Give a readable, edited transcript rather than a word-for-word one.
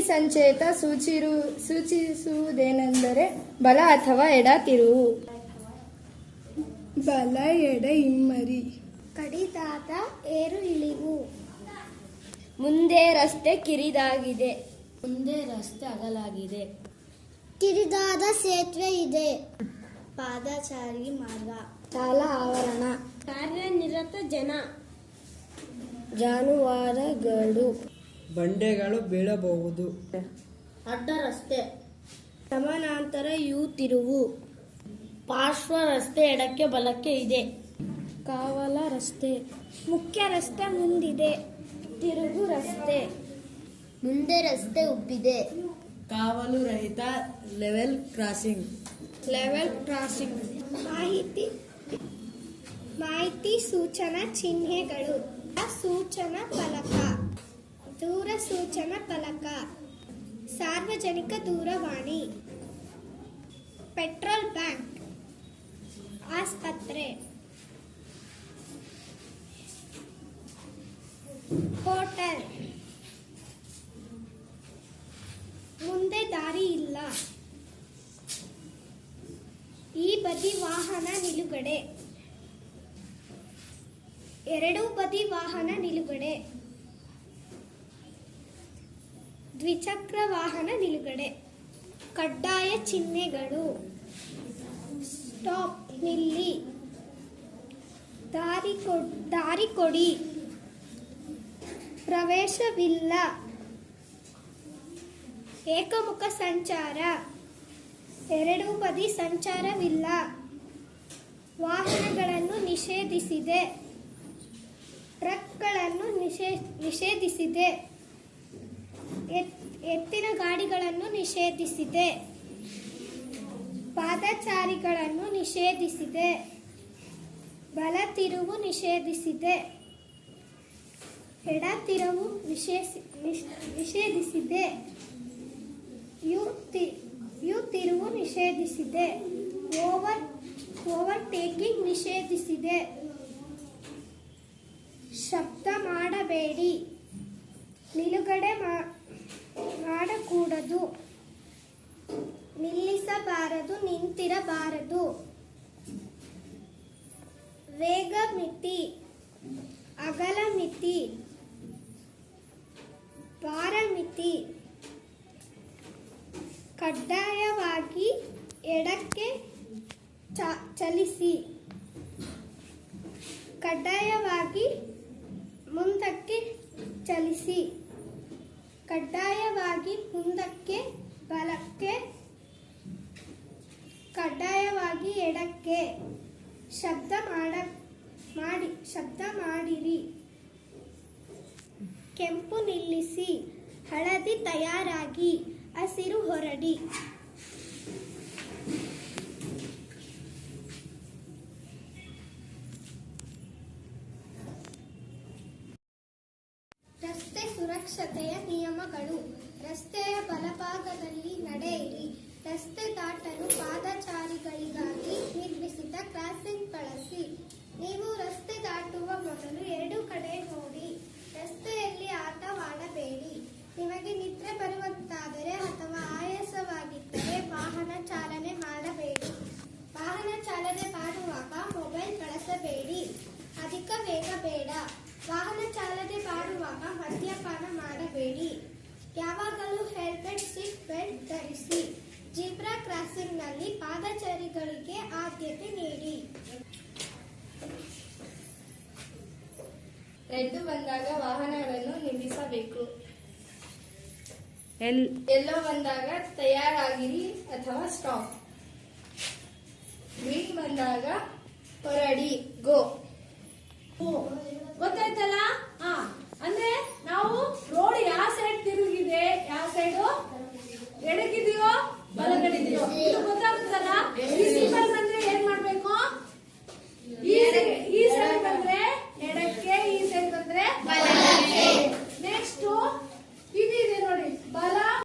ಸಂಚೇತ ಸೂಚಿಸುವುದೇನೆಂದರೆ ಬಲ ಅಥವಾ ಎಡ ತಿರುವು. ಬಲ ಎಡ ಹಿಮ್ಮರಿ. ಕಡಿದಾದ ಏರು ಇಳಿವು. ಮುಂದೆ ರಸ್ತೆ ಕಿರಿದಾಗಿದೆ. ಮುಂದೆ ರಸ್ತೆ ಅಗಲಾಗಿದೆ. ಕಿರಿದಾದ ಸೇತುವೆ ಇದೆ. ಪಾದಚಾರಿ ಮಾರ್ಗ. ಶಾಲಾ ಆವರಣ. ಕಾರ್ಯನಿರತ ಜನ. ಜಾನುವಾರುಗಳು. ಬಂಡೆಗಳು ಬೀಳಬಹುದು. ಅಡ್ಡ ರಸ್ತೆ. ಸಮಾನಾಂತರ ಯು ತಿರುವು. ಪಾರ್ಶ್ವ ರಸ್ತೆ ಎಡಕ್ಕೆ ಬಲಕ್ಕೆ ಇದೆ. ಕಾವಲ ರಸ್ತೆ. ಮುಖ್ಯ ರಸ್ತೆ ಮುಂದಿದೆ. ತಿರುಗು ರಸ್ತೆ. ಮುಂದೆ ರಸ್ತೆ ಉಬ್ಬಿದೆ. ಕಾವಲು ರಹಿತ ಲೆವೆಲ್ ಕ್ರಾಸಿಂಗ್. ಮಾಹಿತಿ ಸೂಚನಾ ಚಿಹ್ನೆಗಳು. ಸೂಚನಾ ಫಲಕ. ದೂರ ಸೂಚನಾ ಫಲಕ. ಸಾರ್ವಜನಿಕ ದೂರವಾಣಿ. Petrol bank. ಆಸ್ಪತ್ರೆ. ಹೋಟೆಲ್. ಮುಂದೆ ದಾರಿ ಇಲ್ಲ. ಈ ಬದಿ ವಾಹನ ನಿಲುಗಡೆ. ಎರಡೂ ಬದಿ ವಾಹನ ನಿಲುಗಡೆ. ದ್ವಿಚಕ್ರ ವಾಹನ ನಿಲುಗಡೆ. ಕಡ್ಡಾಯ ಚಿಹ್ನೆಗಳು. ಸ್ಟಾಪ್ ನಿಲ್ಲಿ. ದಾರಿ ಕೊಡಿ. ಪ್ರವೇಶವಿಲ್ಲ. ಏಕಮುಖ ಸಂಚಾರ. ಎರಡೂ ಬದಿ ಸಂಚಾರವಿಲ್ಲ. ವಾಹನಗಳನ್ನು ನಿಷೇಧಿಸಿದೆ. ಟ್ರಕ್ಗಳನ್ನು ನಿಷೇಧಿಸಿದೆ. ಎತ್ತಿನ ಗಾಡಿಗಳನ್ನು ನಿಷೇಧಿಸಿದೆ. ಪಾದಚಾರಿಗಳನ್ನು ನಿಷೇಧಿಸಿದೆ. ಬಲ ತಿರುವು ನಿಷೇಧಿಸಿದೆ. ಎಡ ತಿರುವು ನಿಷೇಧಿಸಿದೆ. ಯು ತಿರುವು ನಿಷೇಧಿಸಿದೆ. ಓವರ್ಟೇಕಿಂಗ್ ನಿಷೇಧಿಸಿದೆ. ಶಬ್ದ ಮಾಡಬೇಡಿ. ನಿಲುಗಡೆ ಮಾಡಕೂಡದು. ನಿಲ್ಲಿಸಬಾರದು. ನಿಂತಿರಬಾರದು. ವೇಗ ಮಿತಿ. ಅಗಲ ಮಿತಿ. ಭಾರ ಮಿತಿ. ಕಡ್ಡಾಯವಾಗಿ ಎಡಕ್ಕೆ ಚಲಿಸಿ. ಕಡ್ಡಾಯವಾಗಿ ಮುಂದಕ್ಕೆ ಚಲಿಸಿ. ಕಡ್ಡಾಯವಾಗಿ ಮುಂದಕ್ಕೆ ಬಲಕ್ಕೆ. ಕಡ್ಡಾಯವಾಗಿ ಎಡಕ್ಕೆ. ಶಬ್ದ ಮಾಡಿರಿ. ಕೆಂಪು ನಿಲ್ಲಿಸಿ. ಹಳದಿ ತಯಾರಾಗಿ. ಹಸಿರು ಹೊರಡಿ. ರಸ್ತೆ ಸುರಕ್ಷತೆಯ ನಿಯಮಗಳು. ರಸ್ತೆಯ ಬಲಭಾಗದಲ್ಲಿ ನಡೆಯಿರಿ. ರಸ್ತೆ ದಾಟಲು ಪಾದಚಾರಿಗಳಿಗಾಗಿ ನಿರ್ಮಿಸಿದ ಕ್ರಾಸಿಂಗ್ ಬಳಸಿ. ನೀವು ರಸ್ತೆ ದಾಟುವ ಮೊದಲು ಎರಡೂ ಕಡೆ ನೋಡಿ. ರಸ್ತೆಯಲ್ಲಿ ಆಟವಾಡಬೇಡಿ. ನಿಮಗೆ ನಿದ್ರೆ ಬರುವಂತಾದರೆ ಅಥವಾ ಆಯಾಸವಾಗಿದ್ದರೆ ವಾಹನ ಚಾಲನೆ ಮಾಡಬೇಡಿ. ವಾಹನ ಚಾಲನೆ ಮಾಡುವಾಗ ಮೊಬೈಲ್ ಬಳಸಬೇಡಿ. ಅಧಿಕ ವೇಗ ಬೇಡ. ವಾಹನ ಚಾಲನೆ ಮಾಡುವಾಗ ಮದ್ಯಪಾನ ಮಾಡಬೇಡಿ. ಯಾವಾಗಲೂ ಹೆಲ್ಮೆಟ್ ಸೀಟ್ ಬೆಲ್ಟ್ ಧರಿಸಿ. ಜೀಬ್ರಾ ಕ್ರಾಸಿಂಗ್ನಲ್ಲಿ ಪಾದಚಾರಿಗಳಿಗೆ ಆದ್ಯತೆ ನೀಡಿ. ರೆಡ್ ಬಂದಾಗ ವಾಹನಗಳನ್ನು ನಿಲ್ಲಿಸಬೇಕು. ಎಲ್ಲೋ ಬಂದಾಗ ತಯಾರಾಗಿರಿ ಅಥವಾ ಸ್ಟಾಪ್. ಗ್ರೀನ್ ಬಂದಾಗ ಹೊರಡಿ. ಗೋ. ಗೊತ್ತಾಯ್ತಲ್ಲ? ಅಂದ್ರೆ ನಾವು ರೋಡ್ ಯಾವ ಸೈಡ್ ತಿರುಗಿದೆ, ಯಾವ ಸೈಡು ಎಡಕ್ಕಿದೆಯೋ ಬಲಗಡಿದೆಯೋ ಇದು ಗೊತ್ತಾಗುತ್ತಲ್ಲ.